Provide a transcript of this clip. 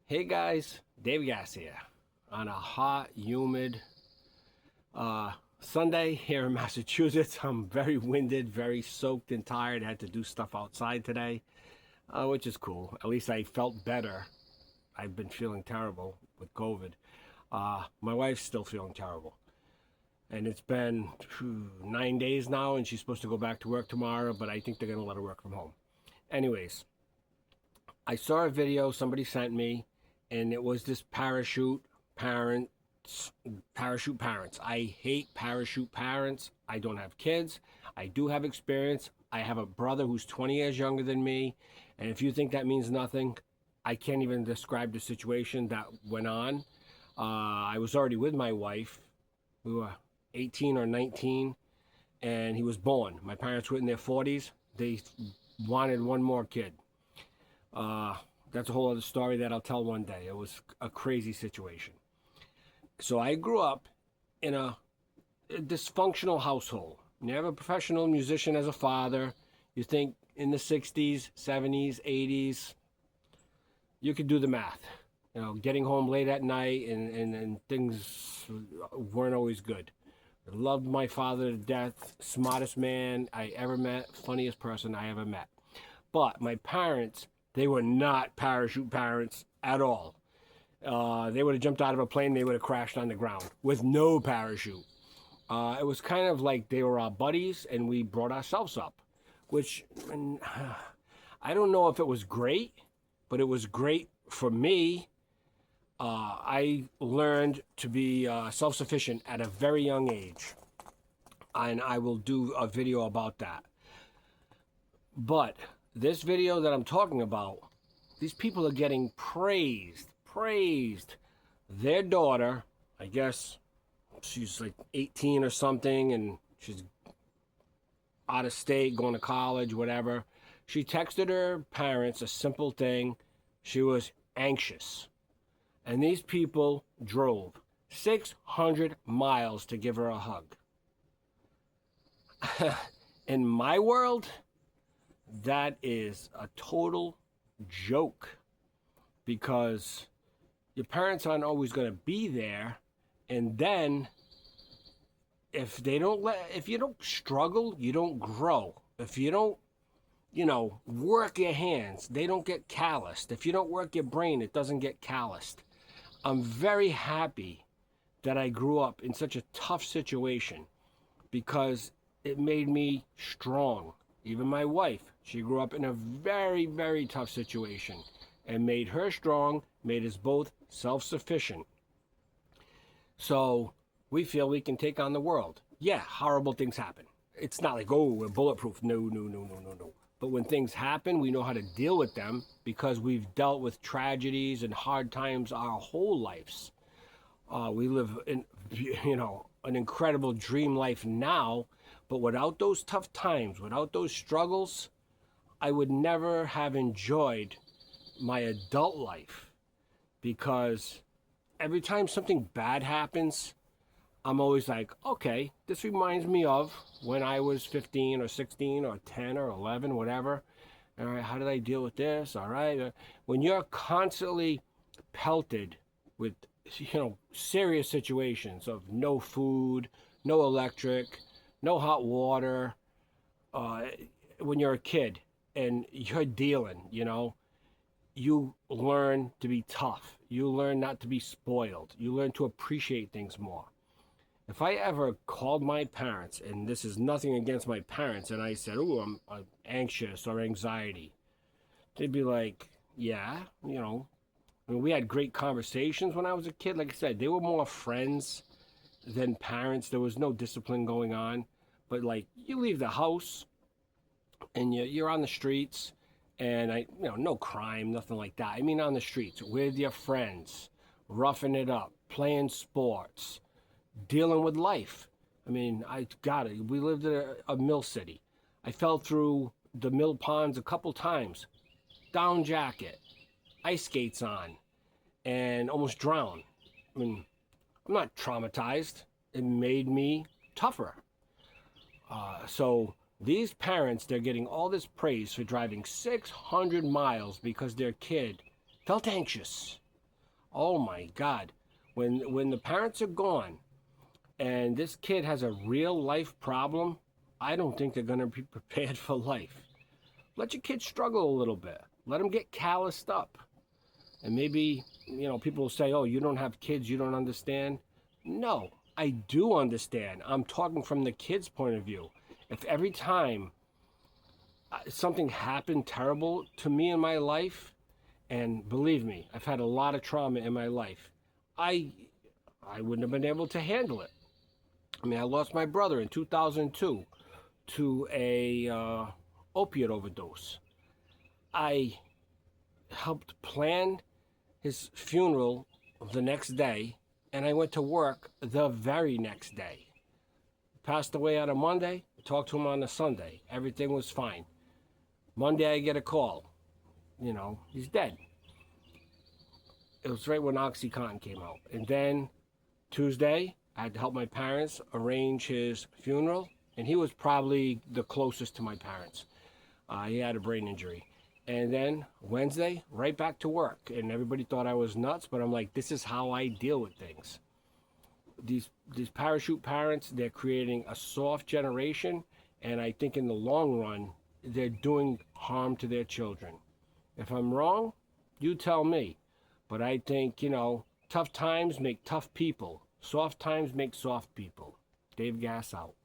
Hey guys, Dave Gas here on a hot, humid Sunday here in Massachusetts. I'm very winded, very soaked and tired. Had to do stuff outside today, which is cool. At least I felt better. I've been feeling terrible with COVID. My wife's still feeling terrible. And it's been 9 days now, and she's supposed to go back to work tomorrow, but I think they're going to let her work from home. Anyways, I saw a video somebody sent me, and it was this parachute parents. I hate parachute parents. I don't have kids. I do have experience. I have a brother who's 20 years younger than me, and if you think that means nothing, I can't even describe the situation that went on. I was already with my wife. We were 18 or 19, and he was born. My parents were in their 40s. They wanted one more kid. That's a whole other story that I'll tell one day. It was a crazy situation. So I grew up in a dysfunctional household. You have a professional musician as a father. You think in the 60s, 70s, 80s, you could do the math. You know, getting home late at night and things weren't always good. I loved my father to death, smartest man I ever met, funniest person I ever met. But my parents, they were not parachute parents at all. They would have jumped out of a plane, they would have crashed on the ground with no parachute. It was kind of like they were our buddies and we brought ourselves up, which I don't know if it was great, but it was great for me. I learned to be self-sufficient at a very young age, and I will do a video about that. But this video that I'm talking about, these people are getting praised. Their daughter, I guess she's like 18 or something, and she's out of state, going to college, whatever. She texted her parents a simple thing. She was anxious. And these people drove 600 miles to give her a hug. In my world, that is a total joke, because your parents aren't always going to be there, and then if you don't struggle, you don't grow. If you don't, work your hands, they don't get calloused. If you don't work your brain, it doesn't get calloused. I'm very happy that I grew up in such a tough situation, because it made me strong. Even my wife, she grew up in a very, very tough situation and made her strong, made us both self-sufficient. So we feel we can take on the world. Yeah, horrible things happen. It's not like, oh, we're bulletproof. No. But when things happen, we know how to deal with them because we've dealt with tragedies and hard times our whole lives. We live in, an incredible dream life now, but without those tough times, without those struggles, I would never have enjoyed my adult life, because every time something bad happens, I'm always like, okay, this reminds me of when I was 15 or 16 or 10 or 11, whatever. All right, how did I deal with this? All right. When you're constantly pelted with, serious situations of no food, no electric, no hot water, when you're a kid and you're dealing, you learn to be tough. You learn not to be spoiled. You learn to appreciate things more. If I ever called my parents, and this is nothing against my parents, and I said, oh, I'm anxious or anxiety, they'd be like, yeah, we had great conversations when I was a kid. Like I said, they were more friends than parents. There was no discipline going on. But like, you leave the house and you're on the streets, and no crime, nothing like that. I mean, on the streets with your friends, roughing it up, playing sports, dealing with life. I mean, we lived in a mill city. I fell through the mill ponds a couple times, down jacket, ice skates on, and almost drowned. I mean, I'm not traumatized. It made me tougher. So these parents, they're getting all this praise for driving 600 miles because their kid felt anxious. Oh my God. When the parents are gone and this kid has a real life problem, I don't think they're going to be prepared for life. Let your kid struggle a little bit. Let them get calloused up. And maybe, people will say, oh, you don't have kids, you don't understand. No, I do understand. I'm talking from the kid's point of view. If every time something happened terrible to me in my life, and believe me, I've had a lot of trauma in my life, I I wouldn't have been able to handle it. I mean, I lost my brother in 2002 to a opiate overdose. I helped plan his funeral the next day, and I went to work the very next day. Passed away on a Monday, talked to him on a Sunday. Everything was fine. Monday, I get a call. He's dead. It was right when OxyContin came out. And then Tuesday, I had to help my parents arrange his funeral, and he was probably the closest to my parents. He had a brain injury. And then Wednesday, right back to work. And everybody thought I was nuts, but I'm like, this is how I deal with things. These parachute parents, they're creating a soft generation, and I think in the long run, they're doing harm to their children. If I'm wrong, you tell me. But I think, tough times make tough people. Soft times make soft people. Dave Gass out.